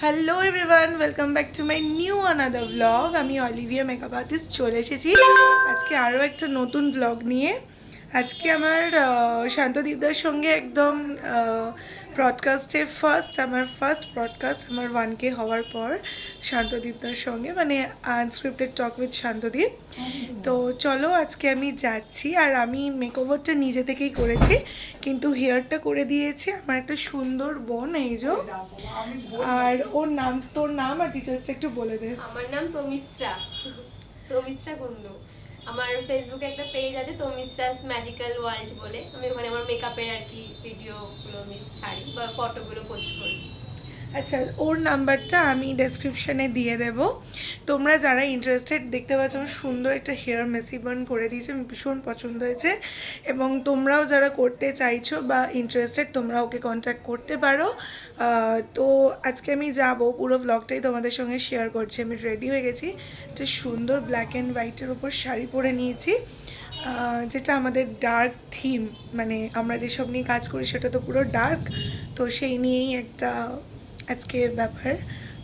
Hello everyone, welcome back to my new another blog. আমি Olivia makeup artist চলে এসেছি আজকে আরও একটা নতুন ব্লগ নিয়ে। আজকে আমার শান্তদীপদার সঙ্গে একদম ব্রডকাস্টের আমার ফার্স্ট ব্রডকাস্ট আমার 1K হওয়ার পর শান্তদীপদার সঙ্গে, মানে আনস্ক্রিপ্টেড টক উইথ শান্তদীপ। তো চলো আজকে আমি যাচ্ছি, আর আমি মেকওভারটা নিজে থেকেই করেছি, কিন্তু হেয়ারটা করে দিয়েছে আমার একটা সুন্দর বোন, এই যে। আর তোর নাম আর ডিটেলস একটু বলে দে। আমার নাম তমিশ্রা তমিশ্রা কুন্ডু। আমার ফেসবুকে একটা পেজ আছে তমিশ্রাস ম্যাজিক্যাল ওয়ার্ল্ড বলে। আমি ওখানে আমার মেকআপের আর কি ভিডিওগুলো আমি ছাড়ি বা ফটোগুলো পোস্ট করি। আচ্ছা, ওর নাম্বারটা আমি ডেসক্রিপশানে দিয়ে দেব। তোমরা যারা ইন্টারেস্টেড, দেখতে পাচ্ছ সুন্দর একটা হেয়ার মেসি বার্ন করে দিয়েছে, আমার ভীষণ পছন্দ হয়েছে। এবং তোমরাও যারা করতে চাইছো বা ইন্টারেস্টেড, তোমরা ওকে কন্ট্যাক্ট করতে পারো। তো আজকে আমি যাব, পুরো ব্লগটাই তোমাদের সঙ্গে শেয়ার করছি। আমি রেডি হয়ে গেছি, একটা সুন্দর ব্ল্যাক অ্যান্ড হোয়াইটের উপর শাড়ি পরে নিয়েছি, যেটা আমাদের ডার্ক থিম, মানে আমরা যেসব নিয়ে কাজ করি সেটা তো পুরো ডার্ক, তো সেই নিয়েই একটা আজকের ব্যাপার।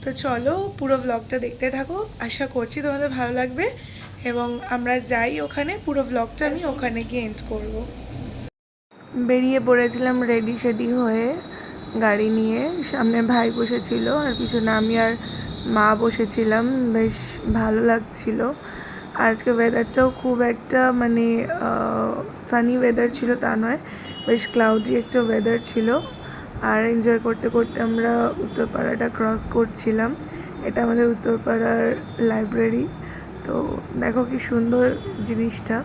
তো চলো পুরো ব্লগটা দেখতে থাকো, আশা করছি তোমাদের ভালো লাগবে। এবং আমরা যাই ওখানে, পুরো ব্লগটা আমি ওখানে গিয়ে এন্ড করবো। বেরিয়ে পড়েছিলাম রেডি শেডি হয়ে গাড়ি নিয়ে। সামনে ভাই বসেছিল আর পিছনে আমি আর মা বসেছিলাম। বেশ ভালো লাগছিল। আজকে ওয়েদারটাও খুব একটা মানে সানি ওয়েদার ছিল তা নয়, বেশ ক্লাউডি একটা ওয়েদার ছিল। আর এনজয় করতে করতে আমরা উত্তরপাড়াটা ক্রস করছিলাম। এটা আমাদের উত্তরপাড়ার লাইব্রেরি। তো দেখো কি সুন্দর জিনিসটা,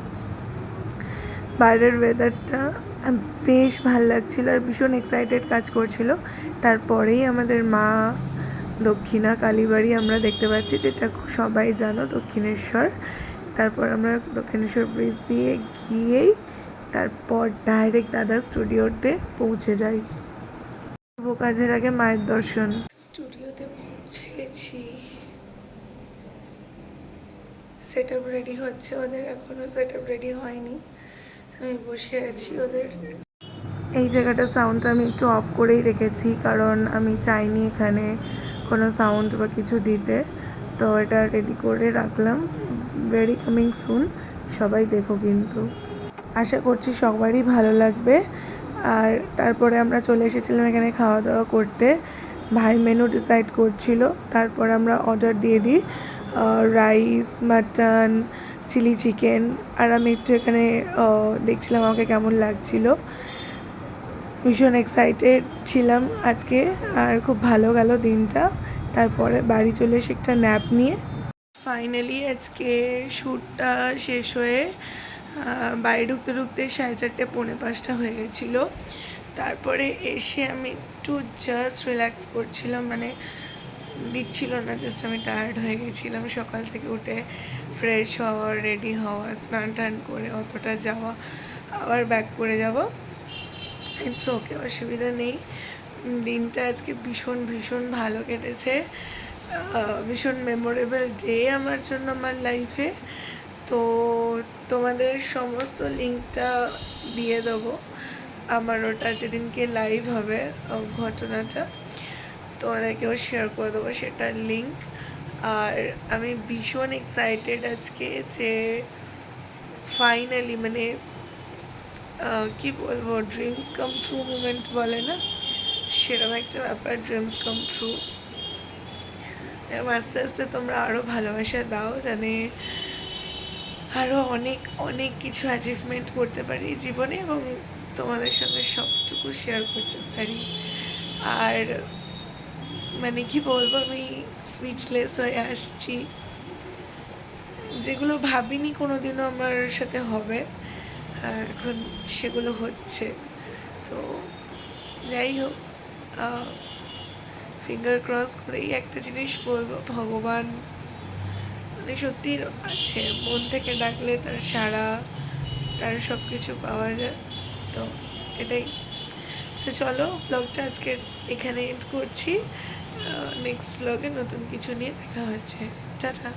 বাইরের ওয়েদারটা বেশ ভালো লাগছিল আর ভীষণ এক্সাইটেড কাজ করছিল। তারপরেই আমাদের মা দক্ষিণা কালীবাড়ি আমরা দেখতে পাচ্ছি, যেটা সবাই জানো দক্ষিণেশ্বর। তারপর আমরা দক্ষিণেশ্বর ব্রিজ দিয়ে গিয়েই তারপর ডাইরেক্ট দাদা স্টুডিওতে পৌঁছে যাই। শুভ কাজের আগে মায়ের দর্শন। স্টুডিওতে পৌঁছে গেছি, সেট আপ রেডি হচ্ছে ওদের, এখনও সেট আপ রেডি হয়নি। আমি বসে আছি ওদের। এই জায়গাটা সাউন্ডটা আমি একটু অফ করেই রেখেছি, কারণ আমি চাইনি এখানে কোনো সাউন্ড বা কিছু দিতে। তো এটা রেডি করে রাখলাম, ভেরি কামিং সুন। সবাই দেখো কিন্তু, আশা করছি সবারই ভালো লাগবে। আর তারপরে আমরা চলে এসেছিলাম এখানে খাওয়া দাওয়া করতে। ভাই মেনু ডিসাইড করছিল, তারপর আমরা অর্ডার দিয়ে দিই রাইস, মাটন, চিলি চিকেন। আর আমি একটু এখানে দেখছিলাম আমাকে কেমন লাগছিল। ভীষণ এক্সাইটেড ছিলাম আজকে, আর খুব ভালো গেল দিনটা। তারপরে বাড়ি চলে এসে একটা ন্যাপ নিয়ে ফাইনালি আজকে শ্যুটটা শেষ হয়ে বাড়ি ঢুকতে ঢুকতে 4:30 পৌনে 5টা হয়ে গেছিলো। তারপরে এসে আমি একটু জাস্ট রিল্যাক্স করছিলাম, মানে দিচ্ছিল না, জাস্ট আমি টায়ার্ড হয়ে গেছিলাম সকাল থেকে উঠে ফ্রেশ হওয়া, রেডি হওয়া, স্নান টান করে অতটা যাওয়া, আবার ব্যাক করে যাওয়া। ইটস ওকে, অসুবিধা নেই। দিনটা আজকে ভীষণ ভীষণ ভালো কেটেছে, ভীষণ মেমোরেবল ডে আমার জন্য, আমার লাইফে। তো তোমাদের সমস্ত লিঙ্কটা দিয়ে দেবো, আমার ওটা যেদিনকে লাইভ হবে ঘটনাটা তোমাদেরকেও শেয়ার করে দেবো সেটার লিঙ্ক। আর আমি ভীষণ এক্সাইটেড আজকে যে ফাইনালি, মানে কি বলবো, ড্রিমস কাম ট্রু মুমেন্ট বলে না, সেরকম একটা ব্যাপার, ড্রিমস কাম ট্রু। এরকম আস্তে আস্তে তোমরা আরও ভালোবাসা দাও, জানে আরও অনেক অনেক কিছু অ্যাচিভমেন্ট করতে পারি জীবনে এবং তোমাদের সঙ্গে সবটুকু শেয়ার করতে পারি। আর মানে কি বলবো, আমি স্পিচলেস হয়ে আসছি। যেগুলো ভাবিনি কোনোদিনও আমার সাথে হবে, এখন সেগুলো হচ্ছে। তো যাই হোক, ফিঙ্গার ক্রস করেই একটা জিনিস বলবো, ভগবান মানে সত্যি আছে, মন থেকে ডাকলে তার সাড়া, তার সব কিছু পাওয়া যায়। তো এটাই। তো চলো ব্লগটা আজকে এখানে এন্ড করছি। নেক্সট ব্লগে নতুন কিছু নিয়ে দেখা হচ্ছে। টাটা।